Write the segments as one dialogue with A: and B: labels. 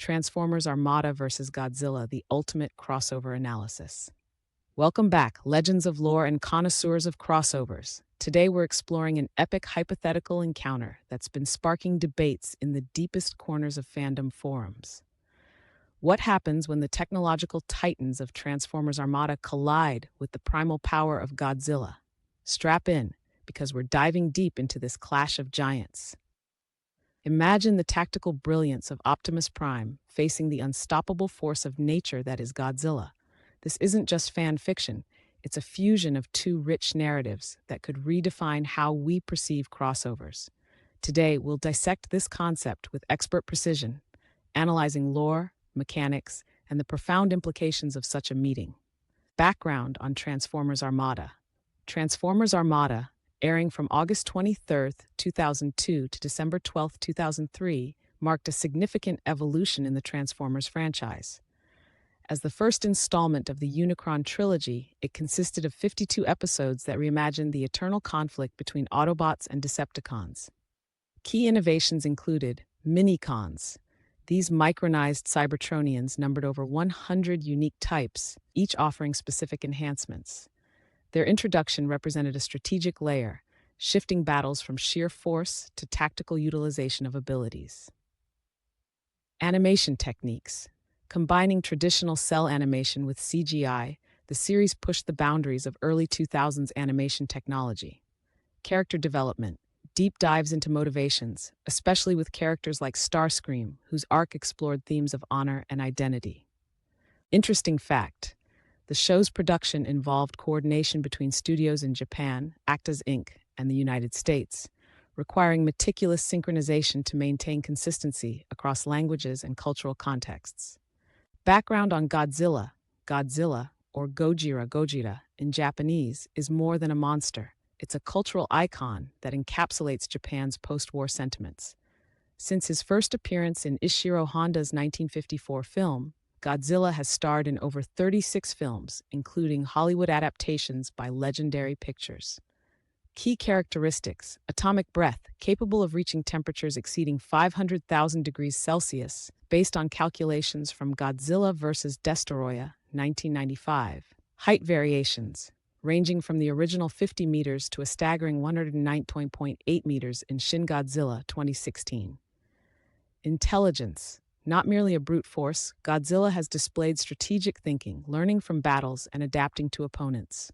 A: Transformers Armada vs. Godzilla, the ultimate crossover analysis. Welcome back, legends of lore and connoisseurs of crossovers. Today we're exploring an epic hypothetical encounter that's been sparking debates in the deepest corners of fandom forums. What happens when the technological titans of Transformers Armada collide with the primal power of Godzilla? Strap in, because we're diving deep into this clash of giants. Imagine the tactical brilliance of Optimus Prime facing the unstoppable force of nature that is Godzilla. This isn't just fan fiction, it's a fusion of two rich narratives that could redefine how we perceive crossovers. Today, we'll dissect this concept with expert precision, analyzing lore, mechanics, and the profound implications of such a meeting. Background on Transformers Armada. Transformers Armada, airing from August 23, 2002 to December 12, 2003, marked a significant evolution in the Transformers franchise. As the first installment of the Unicron trilogy, it consisted of 52 episodes that reimagined the eternal conflict between Autobots and Decepticons. Key innovations included Minicons. These micronized Cybertronians numbered over 100 unique types, each offering specific enhancements. Their introduction represented a strategic layer, shifting battles from sheer force to tactical utilization of abilities. Animation techniques. Combining traditional cell animation with CGI, the series pushed the boundaries of early 2000s animation technology. Character development. Deep dives into motivations, especially with characters like Starscream, whose arc explored themes of honor and identity. Interesting fact. The show's production involved coordination between studios in Japan, Actors Inc., and the United States, requiring meticulous synchronization to maintain consistency across languages and cultural contexts. Background on Godzilla. Godzilla, or Gojira in Japanese, is more than a monster. It's a cultural icon that encapsulates Japan's post-war sentiments. Since his first appearance in Ishiro Honda's 1954 film, Godzilla has starred in over 36 films, including Hollywood adaptations by Legendary Pictures. Key characteristics: atomic breath, capable of reaching temperatures exceeding 500,000 degrees Celsius, based on calculations from Godzilla vs. Destoroyah, 1995. Height variations, ranging from the original 50 meters to a staggering 109.8 meters in Shin Godzilla 2016. Intelligence. Not merely a brute force, Godzilla has displayed strategic thinking, learning from battles and adapting to opponents.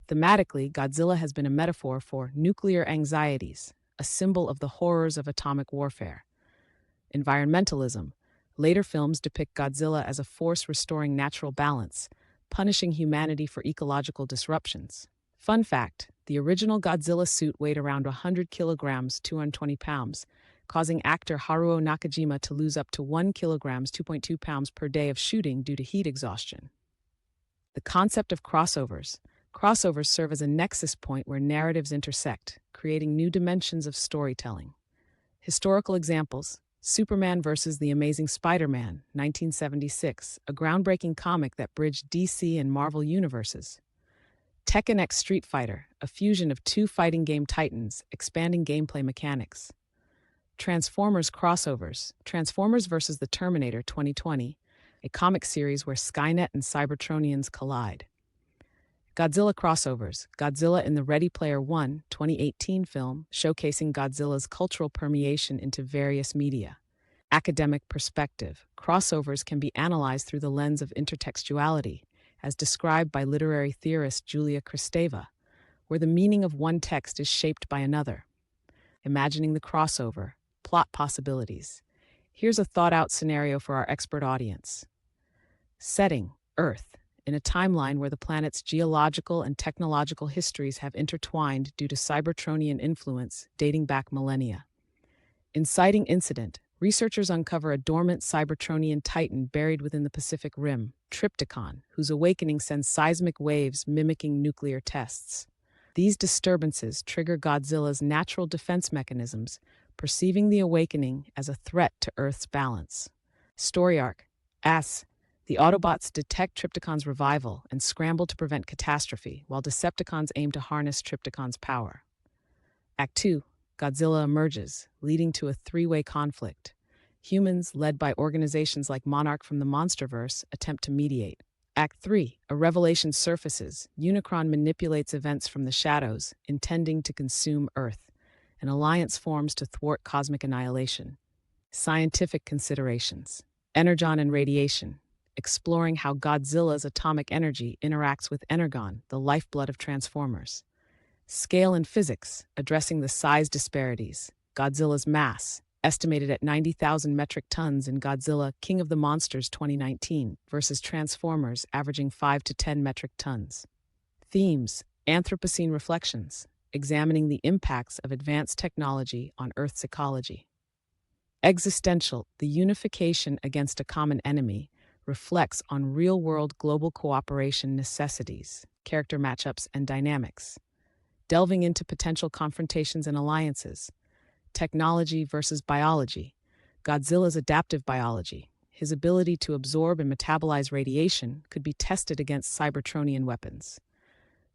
A: Thematically, Godzilla has been a metaphor for nuclear anxieties, a symbol of the horrors of atomic warfare. Environmentalism. Later films depict Godzilla as a force restoring natural balance, punishing humanity for ecological disruptions. Fun fact, the original Godzilla suit weighed around 100 kilograms, 220 pounds, causing actor Haruo Nakajima to lose up to 1 kilogram, 2.2 pounds per day of shooting due to heat exhaustion. The concept of crossovers. Crossovers serve as a nexus point where narratives intersect, creating new dimensions of storytelling. Historical examples: Superman vs. The Amazing Spider-Man, 1976, a groundbreaking comic that bridged DC and Marvel universes. Tekken X Street Fighter, a fusion of two fighting game titans, expanding gameplay mechanics. Transformers crossovers. Transformers vs. the Terminator, 2020, a comic series where Skynet and Cybertronians collide. Godzilla crossovers. Godzilla in the Ready Player One, 2018 film, showcasing Godzilla's cultural permeation into various media. Academic perspective. Crossovers can be analyzed through the lens of intertextuality, as described by literary theorist Julia Kristeva, where the meaning of one text is shaped by another. Imagining the crossover. Plot possibilities. Here's a thought-out scenario for our expert audience. Setting: Earth, in a timeline where the planet's geological and technological histories have intertwined due to Cybertronian influence dating back millennia. Inciting incident: researchers uncover a dormant Cybertronian titan buried within the Pacific Rim, Trypticon, whose awakening sends seismic waves mimicking nuclear tests. These disturbances trigger Godzilla's natural defense mechanisms, perceiving the awakening as a threat to Earth's balance. Story arc: the Autobots detect Trypticon's revival and scramble to prevent catastrophe, while Decepticons aim to harness Trypticon's power. Act 2. Godzilla emerges, leading to a three-way conflict. Humans, led by organizations like Monarch from the Monsterverse, attempt to mediate. Act 3. A revelation surfaces. Unicron manipulates events from the shadows, intending to consume Earth. An alliance forms to thwart cosmic annihilation. Scientific considerations. Energon and radiation. Exploring how Godzilla's atomic energy interacts with energon, the lifeblood of Transformers. Scale and physics, addressing the size disparities. Godzilla's mass, estimated at 90,000 metric tons in Godzilla King of the Monsters 2019 versus Transformers averaging 5 to 10 metric tons. Themes: Anthropocene reflections, examining the impacts of advanced technology on Earth's ecology. Existential, the unification against a common enemy, reflects on real-world global cooperation necessities, character matchups, and dynamics. Delving into potential confrontations and alliances. Technology versus biology. Godzilla's adaptive biology, his ability to absorb and metabolize radiation, could be tested against Cybertronian weapons.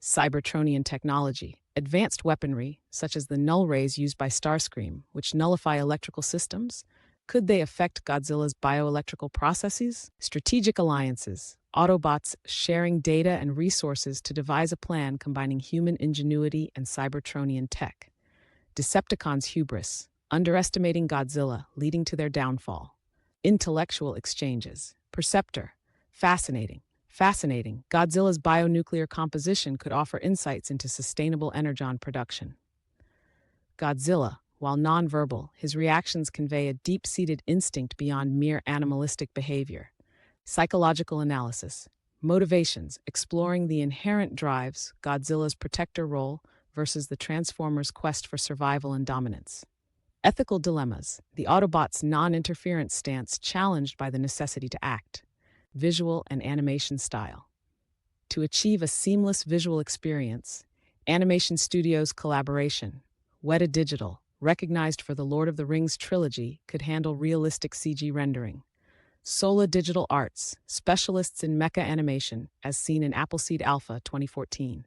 A: Cybertronian technology. Advanced weaponry, such as the null rays used by Starscream, which nullify electrical systems, could they affect Godzilla's bioelectrical processes? Strategic alliances. Autobots sharing data and resources to devise a plan combining human ingenuity and Cybertronian tech. Decepticons' hubris, underestimating Godzilla, leading to their downfall. Intellectual exchanges. Perceptor. Fascinating. Godzilla's bionuclear composition could offer insights into sustainable energon production. Godzilla, while nonverbal, his reactions convey a deep-seated instinct beyond mere animalistic behavior. Psychological analysis. Motivations, exploring the inherent drives, Godzilla's protector role versus the Transformers' quest for survival and dominance. Ethical dilemmas. The Autobots' non-interference stance challenged by the necessity to act. Visual and animation style. To achieve a seamless visual experience, Animation Studios' collaboration, Weta Digital, recognized for the Lord of the Rings trilogy, could handle realistic CG rendering. Sola Digital Arts, specialists in mecha animation, as seen in Appleseed Alpha 2014.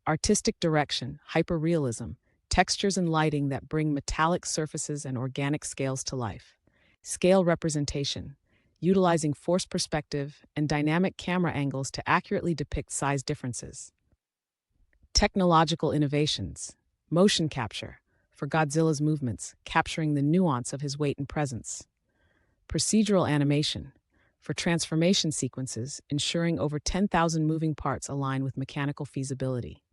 A: Artistic direction, hyperrealism, textures and lighting that bring metallic surfaces and organic scales to life. Scale representation, utilizing force perspective and dynamic camera angles to accurately depict size differences. Technological innovations, motion capture, for Godzilla's movements, capturing the nuance of his weight and presence. Procedural animation, for transformation sequences, ensuring over 10,000 moving parts align with mechanical feasibility.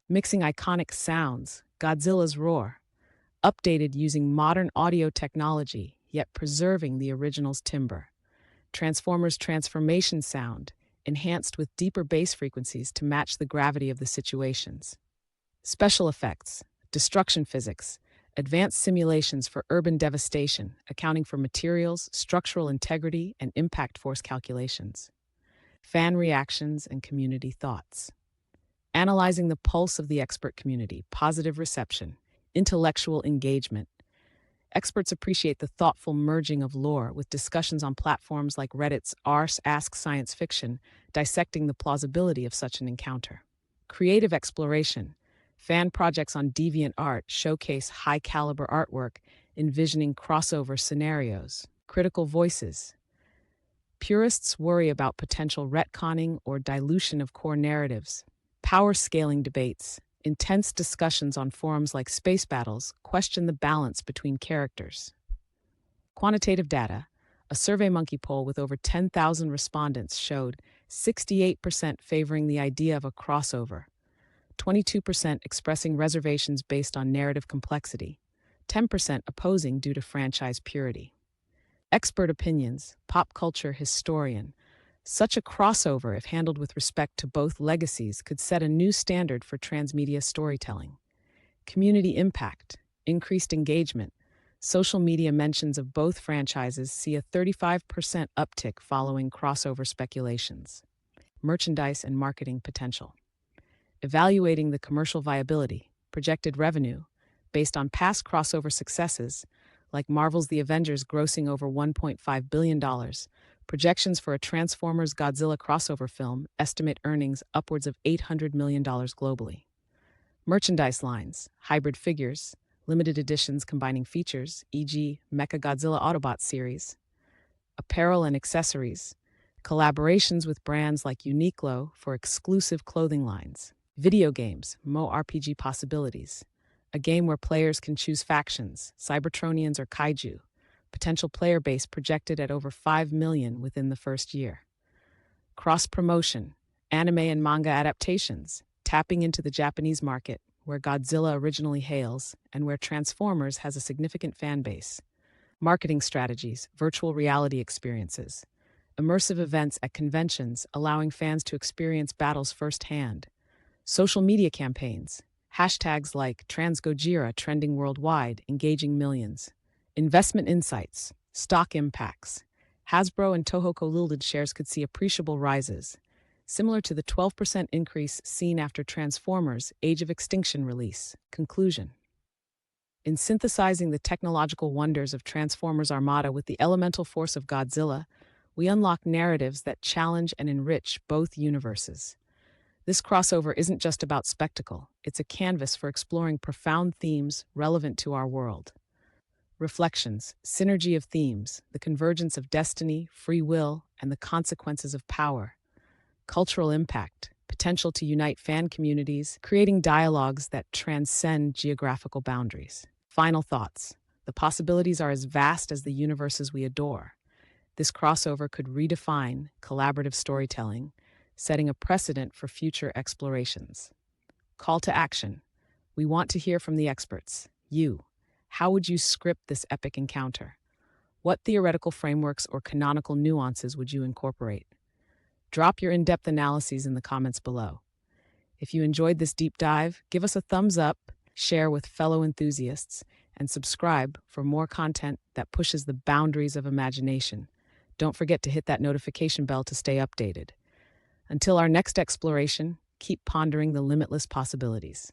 A: Mixing iconic sounds, Godzilla's roar, updated using modern audio technology, yet preserving the original's timbre. Transformers' transformation sound, enhanced with deeper bass frequencies to match the gravity of the situations. Special effects, destruction physics, advanced simulations for urban devastation, accounting for materials, structural integrity, and impact force calculations. Fan reactions and community thoughts. Analyzing the pulse of the expert community, positive reception, intellectual engagement. Experts appreciate the thoughtful merging of lore with discussions on platforms like Reddit's r/Ask Science Fiction, dissecting the plausibility of such an encounter. Creative exploration. Fan projects on DeviantArt showcase high-caliber artwork, envisioning crossover scenarios. Critical voices. Purists worry about potential retconning or dilution of core narratives. Power scaling debates. Intense discussions on forums like Space Battles question the balance between characters. Quantitative data. A SurveyMonkey poll with over 10,000 respondents showed 68% favoring the idea of a crossover, 22% expressing reservations based on narrative complexity, 10% opposing due to franchise purity. Expert opinions. Pop culture historian. Such a crossover, if handled with respect to both legacies, could set a new standard for transmedia storytelling. Community impact, increased engagement. Social media mentions of both franchises see a 35% uptick following crossover speculations. Merchandise and marketing potential. Evaluating the commercial viability, projected revenue, based on past crossover successes, like Marvel's The Avengers grossing over $1.5 billion, projections for a Transformers Godzilla crossover film estimate earnings upwards of $800 million globally. Merchandise lines, hybrid figures, limited editions combining features, e.g., Mecha-Godzilla Autobot series, apparel and accessories, collaborations with brands like Uniqlo for exclusive clothing lines, video games, RPG possibilities, a game where players can choose factions, Cybertronians or Kaiju, potential player base projected at over 5 million within the first year. Cross-promotion, anime and manga adaptations, tapping into the Japanese market, where Godzilla originally hails and where Transformers has a significant fan base. Marketing strategies, virtual reality experiences, immersive events at conventions allowing fans to experience battles firsthand, social media campaigns, hashtags like #TransGojira trending worldwide, engaging millions, investment insights, stock impacts. Hasbro and Toho Limited shares could see appreciable rises, similar to the 12% increase seen after Transformers Age of Extinction release. Conclusion. In synthesizing the technological wonders of Transformers Armada with the elemental force of Godzilla, we unlock narratives that challenge and enrich both universes. This crossover isn't just about spectacle, it's a canvas for exploring profound themes relevant to our world. Reflections, synergy of themes, the convergence of destiny, free will, and the consequences of power. Cultural impact, potential to unite fan communities, creating dialogues that transcend geographical boundaries. Final thoughts. The possibilities are as vast as the universes we adore. This crossover could redefine collaborative storytelling, setting a precedent for future explorations. Call to action. We want to hear from the experts. You. How would you script this epic encounter? What theoretical frameworks or canonical nuances would you incorporate? Drop your in-depth analyses in the comments below. If you enjoyed this deep dive, give us a thumbs up, share with fellow enthusiasts, and subscribe for more content that pushes the boundaries of imagination. Don't forget to hit that notification bell to stay updated. Until our next exploration, keep pondering the limitless possibilities.